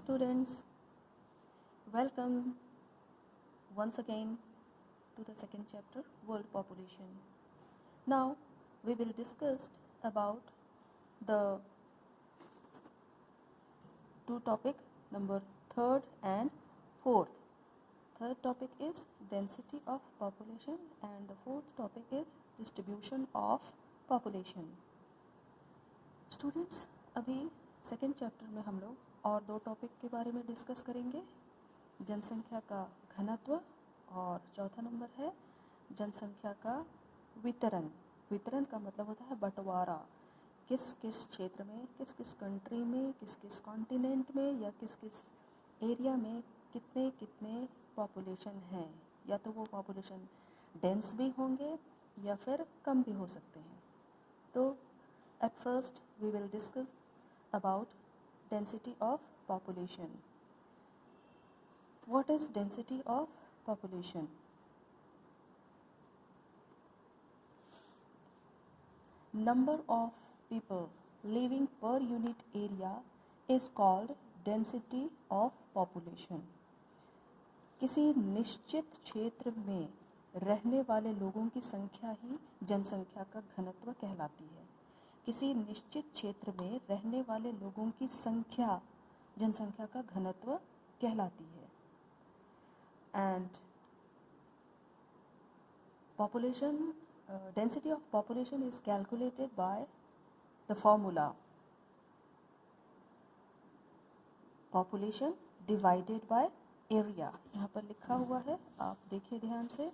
students, welcome once again to the second chapter, World Population. Now we will discuss about the two topic, number third and fourth. Third topic is density of population and the fourth topic is distribution of population. Students, अभी second chapter में हम लोग और दो topic के बारे में discuss करेंगे, जनसंख्या का घनत्व और चौथा नंबर है जनसंख्या का वितरण। वितरण का मतलब होता है बंटवारा, किस किस क्षेत्र में, किस किस कंट्री में, किस किस कॉन्टिनेंट में या किस किस एरिया में कितने कितने पॉपुलेशन हैं, या तो वो पॉपुलेशन डेंस भी होंगे या फिर कम भी हो सकते हैं। तो at first we will discuss about density of population. What is density of population? Number of people living per unit area is called density of population. किसी निश्चित क्षेत्र में रहने वाले लोगों की संख्या ही जनसंख्या का घनत्व कहलाती है। किसी निश्चित क्षेत्र में रहने वाले लोगों की संख्या जनसंख्या का घनत्व कहलाती है। And population density of population is calculated by the formula population divided by area. यहाँ पर लिखा हुआ है, आप देखिए ध्यान से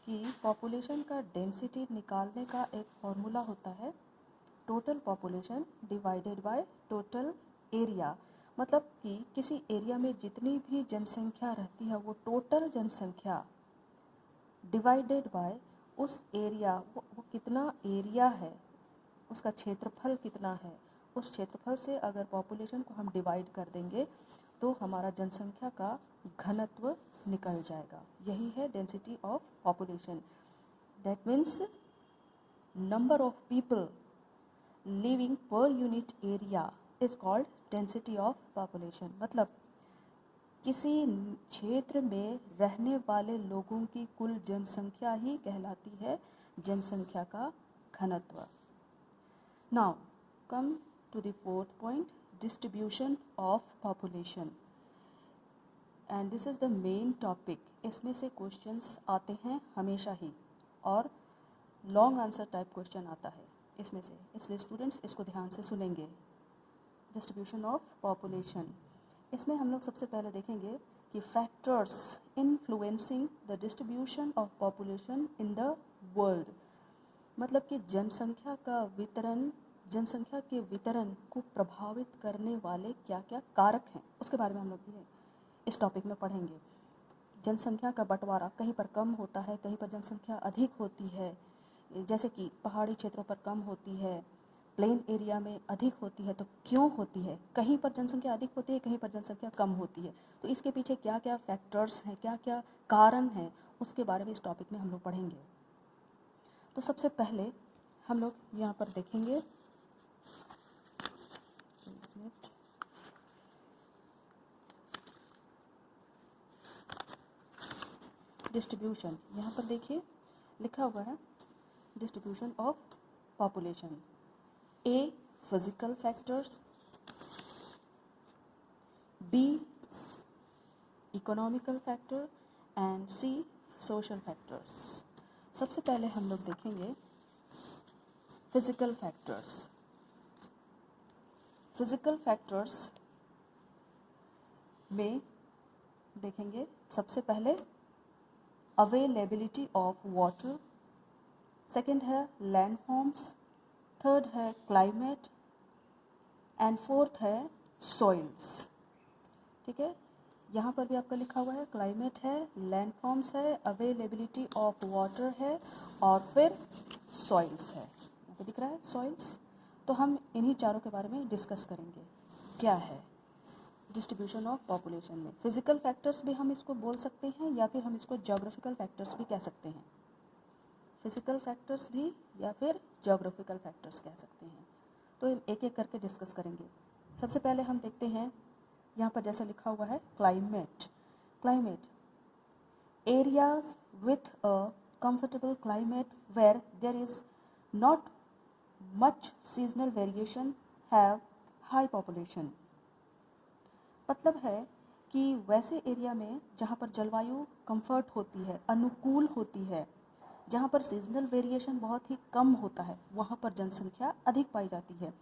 कि पॉपुलेशन का डेंसिटी निकालने का एक फॉर्मूला होता है total population divided by total area. मतलब कि किसी एरिया में जितनी भी जनसंख्या रहती है वो टोटल जनसंख्या डिवाइडेड बाय उस एरिया, वो कितना एरिया है, उसका क्षेत्रफल कितना है, उस क्षेत्रफल से अगर पॉपुलेशन को हम डिवाइड कर देंगे तो हमारा जनसंख्या का घनत्व निकल जाएगा। यही है density of population. That means number of people living per unit area is called density of population. मतलब किसी क्षेत्र में रहने वाले लोगों की कुल जनसंख्या ही कहलाती है जनसंख्या का घनत्व। Now come to the fourth point, distribution of population, and this is the main topic. इसमें से क्वेश्चंस आते हैं हमेशा ही और लॉन्ग आंसर टाइप क्वेश्चन आता है इसमें से, इसलिए स्टूडेंट्स इसको ध्यान से सुनेंगे। डिस्ट्रीब्यूशन ऑफ पॉपुलेशन, इसमें हम लोग सबसे पहले देखेंगे कि factors influencing the distribution of population in the world. मतलब कि जनसंख्या का वितरण, जनसंख्या के वितरण को प्रभावित करने वाले क्या क्या कारक हैं उसके बारे में हम लोग इस टॉपिक में पढ़ेंगे। जनसंख्या का बंटवारा, कहीं पर कम होता है, कहीं पर जनसंख्या अधिक होती है, जैसे कि पहाड़ी क्षेत्रों पर कम होती है, प्लेन एरिया में अधिक होती है। तो क्यों होती है? कहीं पर जनसंख्या अधिक होती है, कहीं पर जनसंख्या कम होती है, तो इसके पीछे क्या क्या फैक्टर्स हैं, क्या क्या कारण हैं, उसके बारे में इस टॉपिक में हम लोग पढ़ेंगे। तो सबसे पहले हम लोग यहाँ पर देखेंगे, डिस्ट्रीब्यूशन। यहाँ पर देखिए लिखा हुआ है distribution of population. A physical factors, B economical factor and C social factors. सबसे पहले हम लोग देखेंगे फिजिकल फैक्टर्स। फिजिकल फैक्टर्स में देखेंगे सबसे पहले अवेलेबिलिटी ऑफ वाटर, सेकंड है लैंडफॉर्म्स, थर्ड है क्लाइमेट एंड फोर्थ है सॉइल्स। ठीक है, यहाँ पर भी आपका लिखा हुआ है क्लाइमेट है, लैंडफॉर्म्स है, अवेलेबिलिटी ऑफ वाटर है और फिर सॉइल्स है। यहाँ पे दिख रहा है सॉइल्स। तो हम इन्हीं चारों के बारे में डिस्कस करेंगे। क्या है डिस्ट्रीब्यूशन ऑफ पॉपुलेशन में? फिजिकल फैक्टर्स भी हम इसको बोल सकते हैं या फिर हम इसको ज्योग्राफिकल फैक्टर्स भी कह सकते हैं। फिजिकल फैक्टर्स भी या फिर ज्योग्राफिकल फैक्टर्स कह सकते हैं। तो एक एक करके डिस्कस करेंगे। सबसे पहले हम देखते हैं यहाँ पर जैसे लिखा हुआ है climate areas with a comfortable climate where there is not much seasonal variation have high population। मतलब है कि वैसे एरिया में जहाँ पर जलवायु कंफर्ट होती है, अनुकूल होती है, जहाँ पर सीजनल वेरिएशन बहुत ही कम होता है, वहाँ पर जनसंख्या अधिक पाई जाती है।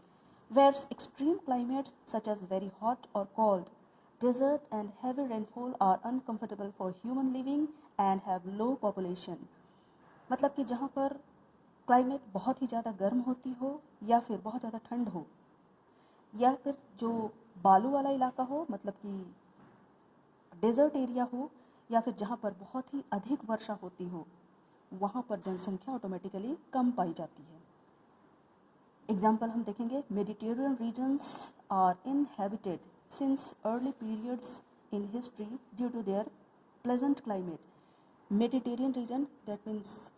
Whereas extreme climates such as very hot or cold, desert and heavy rainfall are uncomfortable for human living and have low population। मतलब कि जहाँ पर क्लाइमेट बहुत ही ज़्यादा गर्म होती हो या फिर बहुत ज़्यादा ठंड हो या फिर जो बालू वाला इलाका हो, मतलब कि डेजर्ट एरिया हो, या फिर जहाँ पर बहुत ही अधिक वर्षा होती हो, वहाँ पर जनसंख्या ऑटोमेटिकली कम पाई जाती है। एग्जाम्पल हम देखेंगे, Mediterranean regions are inhabited since early periods in history due to their pleasant climate. Mediterranean region that means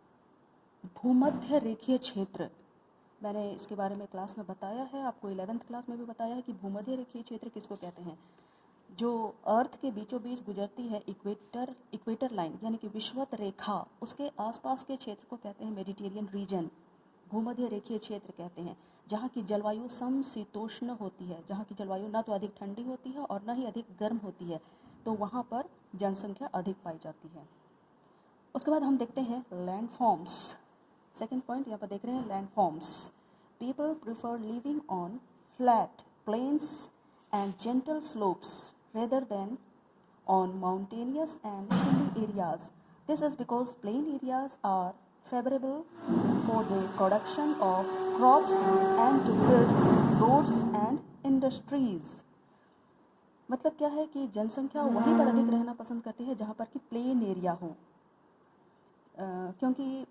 भूमध्य रेखीय क्षेत्र, मैंने इसके बारे में क्लास में बताया है, आपको 11th क्लास में भी बताया है कि भूमध्य रेखीय क्षेत्र किसको कहते हैं। जो अर्थ के बीचों बीच गुजरती है इक्वेटर लाइन यानी कि विषुवत रेखा, उसके आसपास के क्षेत्र को कहते हैं मेडिटेरियन रीजन, भूमध्य रेखीय क्षेत्र कहते हैं, जहाँ की जलवायु समशीतोष्ण होती है, जहाँ की जलवायु ना तो अधिक ठंडी होती है और ना ही अधिक गर्म होती है, तो वहाँ पर जनसंख्या अधिक पाई जाती है। उसके बाद हम देखते हैं लैंड फॉर्म्स। सेकेंड पॉइंट यहाँ पर देख रहे हैं land forms. People prefer living on flat plains and gentle slopes rather than on mountainous and hilly areas. This is because plain areas are favorable for the production of crops and to build roads and industries। मतलब क्या है कि जनसंख्या वहीं पर अधिक रहना पसंद करती है जहाँ पर कि प्लेन एरिया हो, क्योंकि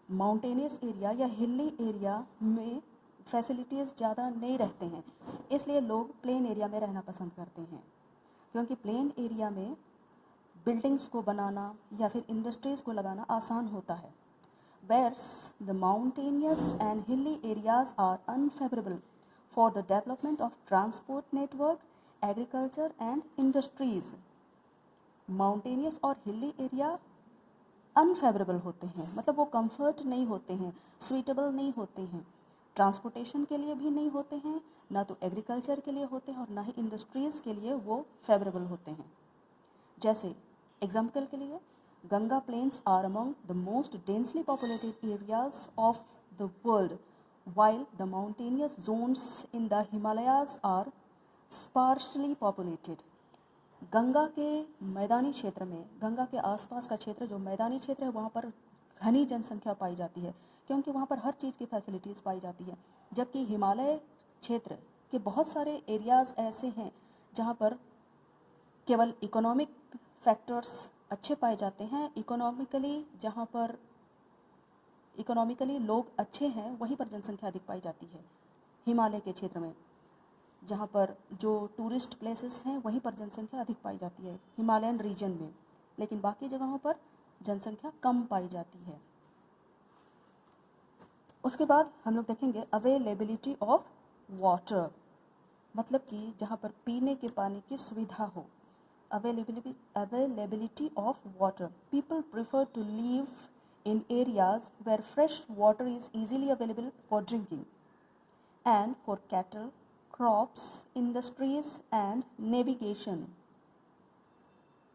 माउंटेनियस एरिया या हिली एरिया में फैसिलिटीज़ ज़्यादा नहीं रहते हैं, इसलिए लोग प्लेन एरिया में रहना पसंद करते हैं, क्योंकि प्लेन एरिया में बिल्डिंग्स को बनाना या फिर इंडस्ट्रीज़ को लगाना आसान होता है। Whereas the mountainous and hilly areas are unfavorable for the development of transport network, agriculture and industries। Mountainous और हिली एरिया अनफेवरेबल होते हैं, मतलब वो कंफर्ट नहीं होते हैं, सुइटेबल नहीं होते हैं, ट्रांसपोर्टेशन के लिए भी नहीं होते हैं, ना तो एग्रीकल्चर के लिए होते हैं और ना ही इंडस्ट्रीज़ के लिए वो फेवरेबल होते हैं। जैसे एग्जाम्पल के लिए Ganga plains are among the most densely populated areas of the world, while the mountainous zones in the Himalayas are sparsely populated. Ganga के मैदानी क्षेत्र में, गंगा के आसपास का क्षेत्र जो मैदानी क्षेत्र है, वहाँ पर घनी जनसंख्या पाई जाती है, क्योंकि वहाँ पर हर चीज़ की फैसिलिटीज़ पाई जाती है। जबकि हिमालय क्षेत्र के बहुत सारे एरियाज़ ऐसे हैं जहाँ पर केवल इकोनॉमिक फैक्टर्स अच्छे पाए जाते हैं, जहाँ पर इकोनॉमिकली लोग अच्छे हैं वहीं पर जनसंख्या अधिक पाई जाती है। हिमालय के क्षेत्र में जहाँ पर जो टूरिस्ट प्लेसेस हैं वहीं पर जनसंख्या अधिक पाई जाती है हिमालयन रीजन में, लेकिन बाकी जगहों पर जनसंख्या कम पाई जाती है। उसके बाद हम लोग देखेंगे अवेलेबिलिटी ऑफ वाटर, मतलब कि जहाँ पर पीने के पानी की सुविधा हो। Availability of water, people prefer to live in areas where fresh water is easily available for drinking and for cattle, crops, industries and navigation.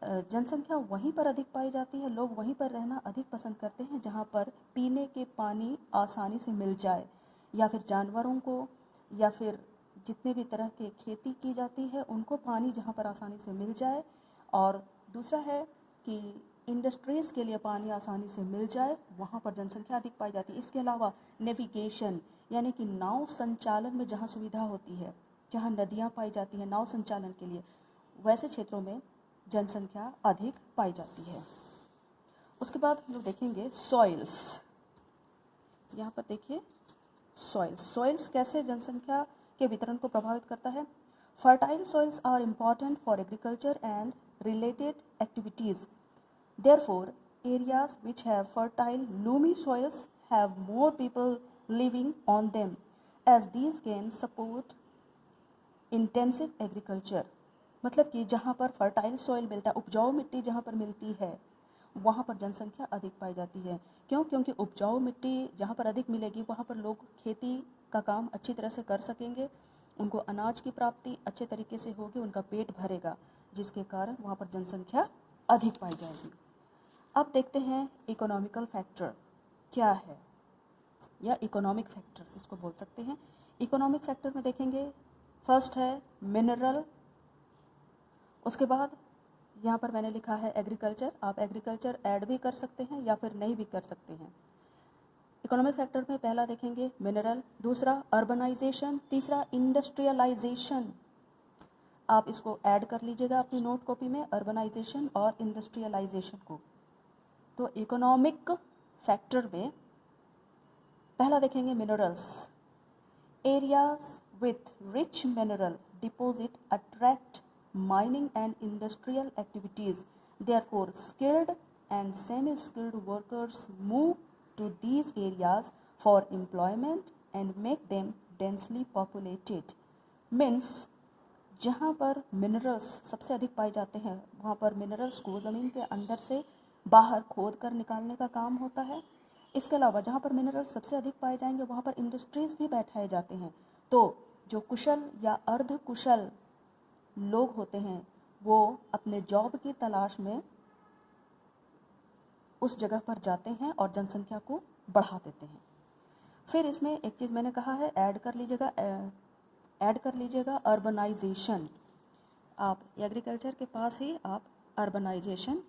जनसंख्या वहीं पर अधिक पाई जाती है, लोग वहीं पर रहना अधिक पसंद करते हैं जहाँ पर पीने के पानी आसानी से मिल जाए, या फिर जानवरों को या फिर जितने भी तरह के खेती की जाती है उनको पानी जहाँ पर आसानी से मिल जाए, और दूसरा है कि इंडस्ट्रीज़ के लिए पानी आसानी से मिल जाए, वहाँ पर जनसंख्या अधिक पाई जाती है। इसके अलावा नेविगेशन यानी कि नाव संचालन में जहाँ सुविधा होती है, जहाँ नदियाँ पाई जाती हैं नाव संचालन के लिए, वैसे क्षेत्रों में जनसंख्या अधिक पाई जाती है। उसके बाद हम लोग देखेंगे सॉइल्स। यहाँ पर देखिए सॉइल्स कैसे जनसंख्या के वितरण को प्रभावित करता है। Fertile soils are important for agriculture and related activities, therefore areas which have fertile loamy soils have more people living on them, as these can support intensive agriculture। मतलब कि जहाँ पर फर्टाइल सॉइल मिलता है, उपजाऊ मिट्टी जहाँ पर मिलती है, वहाँ पर जनसंख्या अधिक पाई जाती है। क्यों? क्योंकि उपजाऊ मिट्टी जहाँ पर अधिक मिलेगी वहाँ पर लोग खेती का काम अच्छी तरह से कर सकेंगे, उनको अनाज की प्राप्ति अच्छे तरीके से होगी, उनका पेट भरेगा, जिसके कारण वहाँ पर जनसंख्या अधिक पाई जाएगी। अब देखते हैं इकोनॉमिकल फैक्टर क्या है, या इकोनॉमिक फैक्टर इसको बोल सकते हैं। इकोनॉमिक फैक्टर में देखेंगे, फर्स्ट है मिनरल, उसके बाद यहाँ पर मैंने लिखा है एग्रीकल्चर, आप एग्रीकल्चर ऐड भी कर सकते हैं या फिर नहीं भी कर सकते हैं। इकोनॉमिक फैक्टर में पहला देखेंगे मिनरल, दूसरा अर्बनाइजेशन, तीसरा इंडस्ट्रियलाइजेशन। आप इसको ऐड कर लीजिएगा अपनी नोट कॉपी में, अर्बनाइजेशन और इंडस्ट्रियलाइजेशन को। तो इकोनॉमिक फैक्टर में पहला देखेंगे minerals. Areas with rich mineral deposit attract mining and industrial activities. Therefore, skilled and semi-skilled workers move to these areas for employment and make them densely populated. Means जहाँ पर minerals सबसे अधिक पाए जाते हैं वहाँ पर मिनरल्स को ज़मीन के अंदर से बाहर खोद कर निकालने का काम होता है। इसके अलावा जहाँ पर मिनरल्स सबसे अधिक पाए जाएंगे वहाँ पर इंडस्ट्रीज़ भी बैठाए जाते हैं। तो जो कुशल या अर्ध कुशल लोग होते हैं वो अपने जॉब की तलाश में उस जगह पर जाते हैं और जनसंख्या को बढ़ा देते हैं। फिर इसमें एक चीज़ मैंने कहा है, ऐड कर लीजिएगा अर्बनाइजेशन। आप एग्रीकल्चर के पास ही आप अर्बनाइजेशन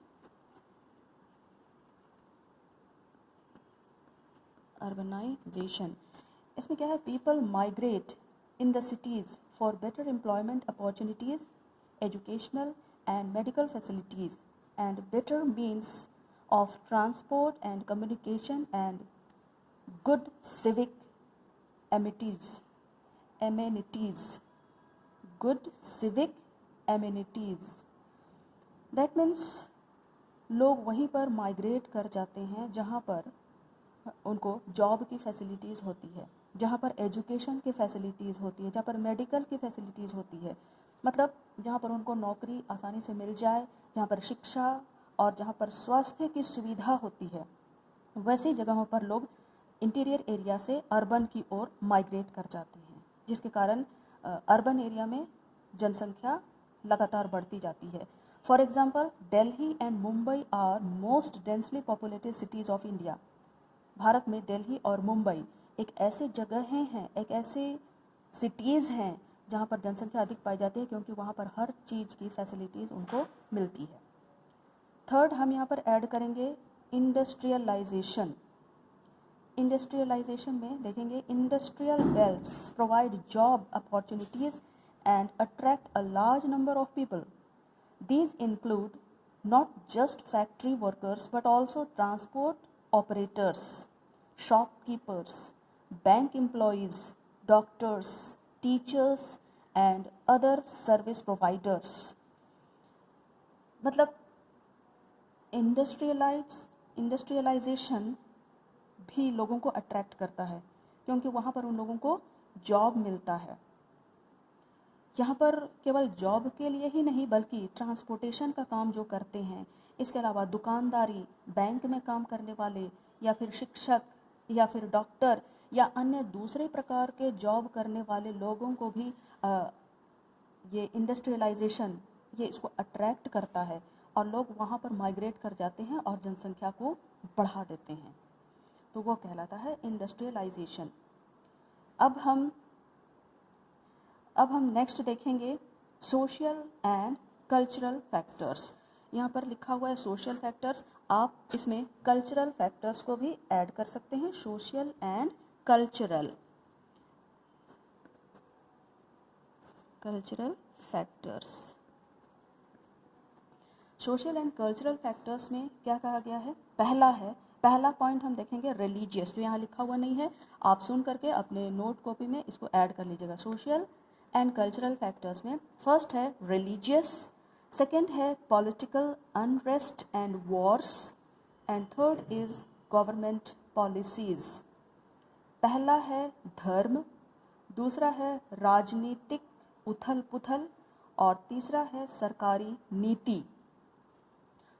इसमें क्या है, people migrate in the cities for better employment opportunities, educational and medical facilities, and better means of transport and communication, and good civic amenities. Good civic amenities. That means लोग वहीं पर migrate कर जाते हैं जहाँ पर उनको जॉब की फैसिलिटीज़ होती है, जहाँ पर एजुकेशन की फैसिलिटीज़ होती है, जहाँ पर मेडिकल की फैसिलिटीज़ होती है, मतलब जहाँ पर उनको नौकरी आसानी से मिल जाए, जहाँ पर शिक्षा और जहाँ पर स्वास्थ्य की सुविधा होती है, वैसी जगहों पर लोग इंटीरियर एरिया से अर्बन की ओर माइग्रेट कर जाते हैं, जिसके कारण अर्बन एरिया में जनसंख्या लगातार बढ़ती जाती है। For example, Delhi and Mumbai are most densely populated cities of India. Bharat में दिल्ली और मुंबई एक ऐसे जगहें हैं, एक ऐसे सिटीज़ हैं जहाँ पर जनसंख्या अधिक पाई जाती है, क्योंकि वहाँ पर हर चीज़ की फैसिलिटीज़ उनको मिलती है। थर्ड हम यहाँ पर ऐड करेंगे इंडस्ट्रियलाइजेशन। इंडस्ट्रियलाइजेशन में देखेंगे, industrial belts provide job opportunities and attract a large number of people. These include not just factory workers but also transport operators, shopkeepers, bank employees, doctors, teachers and other service providers. मतलब industrialisation भी लोगों को attract करता है, क्योंकि वहाँ पर उन लोगों को जॉब मिलता है। यहाँ पर केवल जॉब के लिए ही नहीं बल्कि ट्रांसपोर्टेशन का काम जो करते हैं, इसके अलावा दुकानदारी, बैंक में काम करने वाले या फिर शिक्षक या फिर डॉक्टर या अन्य दूसरे प्रकार के जॉब करने वाले लोगों को भी ये इंडस्ट्रियलाइजेशन ये इसको अट्रैक्ट करता है और लोग वहाँ पर माइग्रेट कर जाते हैं और जनसंख्या को बढ़ा देते हैं, तो वो कहलाता है इंडस्ट्रियलाइजेशन। अब हम नेक्स्ट देखेंगे सोशल एंड कल्चरल फैक्टर्स। यहाँ पर लिखा हुआ है सोशल फैक्टर्स, आप इसमें कल्चरल फैक्टर्स को भी ऐड कर सकते हैं, social and cultural factors. Social and cultural factors में क्या कहा गया है, पहला पॉइंट हम देखेंगे रिलीजियस, जो यहाँ लिखा हुआ नहीं है, आप सुन करके अपने नोट कॉपी में इसको ऐड कर लीजिएगा। सोशल एंड कल्चरल फैक्टर्स में फर्स्ट है रिलीजियस, सेकंड है political unrest and Wars, and third is government policies. पहला है धर्म, दूसरा है राजनीतिक उथल पुथल और तीसरा है सरकारी नीति।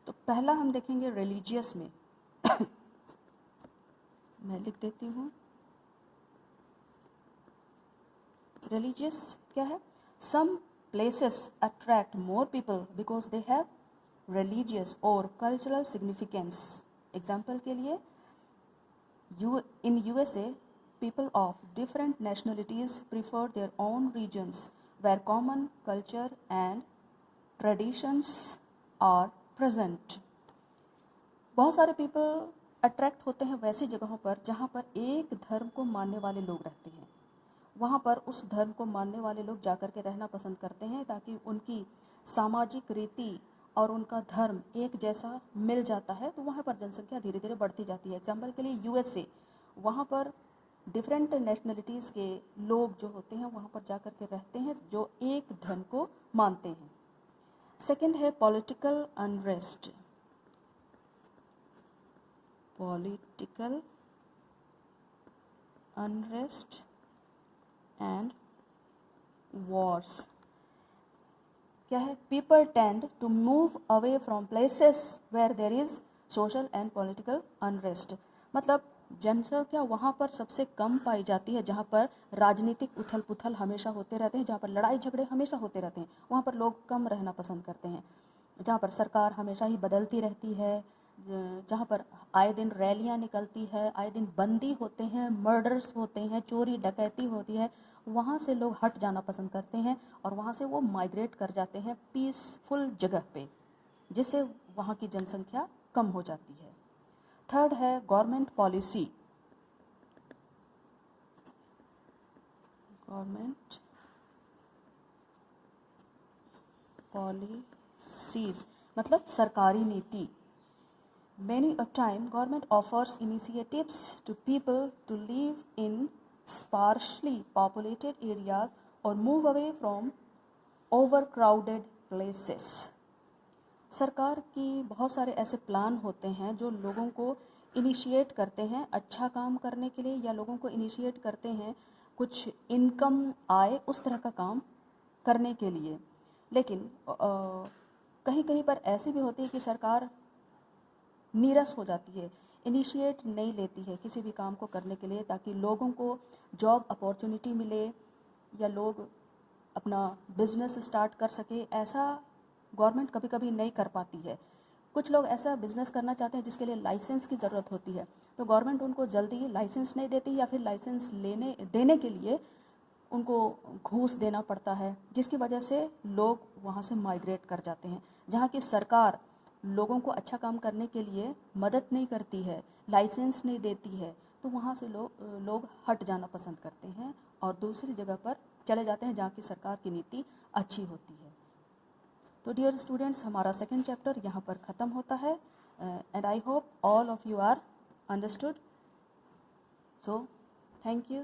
तो पहला हम देखेंगे रिलीजियस में। मैं लिख देती हूँ। रिलीजियस क्या है? Some places attract more people because they have religious और कल्चरल सिग्निफिकेंस। एग्जाम्पल के लिए in USA, people of different nationalities prefer their own regions where common culture and traditions are present. बहुत सारे पीपल अट्रैक्ट होते हैं वैसी जगहों पर जहाँ पर एक धर्म को मानने वाले लोग रहते हैं। वहाँ पर उस धर्म को मानने वाले लोग जाकर के रहना पसंद करते हैं ताकि उनकी सामाजिक रीति और उनका धर्म एक जैसा मिल जाता है, तो वहाँ पर जनसंख्या धीरे धीरे बढ़ती जाती है। एग्जाम्पल के लिए यूएसए, वहाँ पर डिफरेंट नेशनलिटीज़ के लोग जो होते हैं वहाँ पर जाकर के रहते हैं जो एक धर्म को मानते हैं। सेकंड है political unrest. Political unrest and wars. क्या है? People tend to move away from places where there is social and political unrest. मतलब जनसंख्या वहाँ पर सबसे कम पाई जाती है जहाँ पर राजनीतिक उथल पुथल हमेशा होते रहते हैं, जहाँ पर लड़ाई झगड़े हमेशा होते रहते हैं। वहाँ पर लोग कम रहना पसंद करते हैं। जहाँ पर सरकार हमेशा ही बदलती रहती है, जहाँ पर आए दिन रैलियाँ निकलती है, आए दिन बंदी होते हैं, मर्डर्स होते हैं, चोरी डकैती होती है, वहाँ से लोग हट जाना पसंद करते हैं और वहाँ से वो माइग्रेट कर जाते हैं पीसफुल जगह पे, जिससे वहाँ की जनसंख्या कम हो जाती है। थर्ड है गवर्नमेंट पॉलिसी। गवर्नमेंट पॉलिसीज मतलब सरकारी नीति। Many a time government offers initiatives to people to live in sparsely populated areas or move away from overcrowded places. सरकार की बहुत सारे ऐसे प्लान होते हैं जो लोगों को इनिशिएट करते हैं अच्छा काम करने के लिए, या लोगों को इनिशिएट करते हैं कुछ इनकम आए उस तरह का काम करने के लिए। लेकिन कहीं कहीं पर ऐसी भी होती है कि सरकार नीरस हो जाती है, इनिशिएट नहीं लेती है किसी भी काम को करने के लिए ताकि लोगों को जॉब अपॉर्चुनिटी मिले या लोग अपना बिजनेस स्टार्ट कर सके। ऐसा गवर्नमेंट कभी कभी नहीं कर पाती है। कुछ लोग ऐसा बिजनेस करना चाहते हैं जिसके लिए लाइसेंस की ज़रूरत होती है, तो गवर्नमेंट उनको जल्दी लाइसेंस नहीं देती या फिर लाइसेंस देने के लिए उनको घूस देना पड़ता है, जिसकी वजह से लोग वहाँ से माइग्रेट कर जाते हैं। जहाँ की सरकार लोगों को अच्छा काम करने के लिए मदद नहीं करती है, लाइसेंस नहीं देती है, तो वहाँ से लोग हट जाना पसंद करते हैं और दूसरी जगह पर चले जाते हैं जहाँ की सरकार की नीति अच्छी होती है। तो डियर स्टूडेंट्स, हमारा सेकंड चैप्टर यहाँ पर ख़त्म होता है and I hope all of you are understood. So thank you.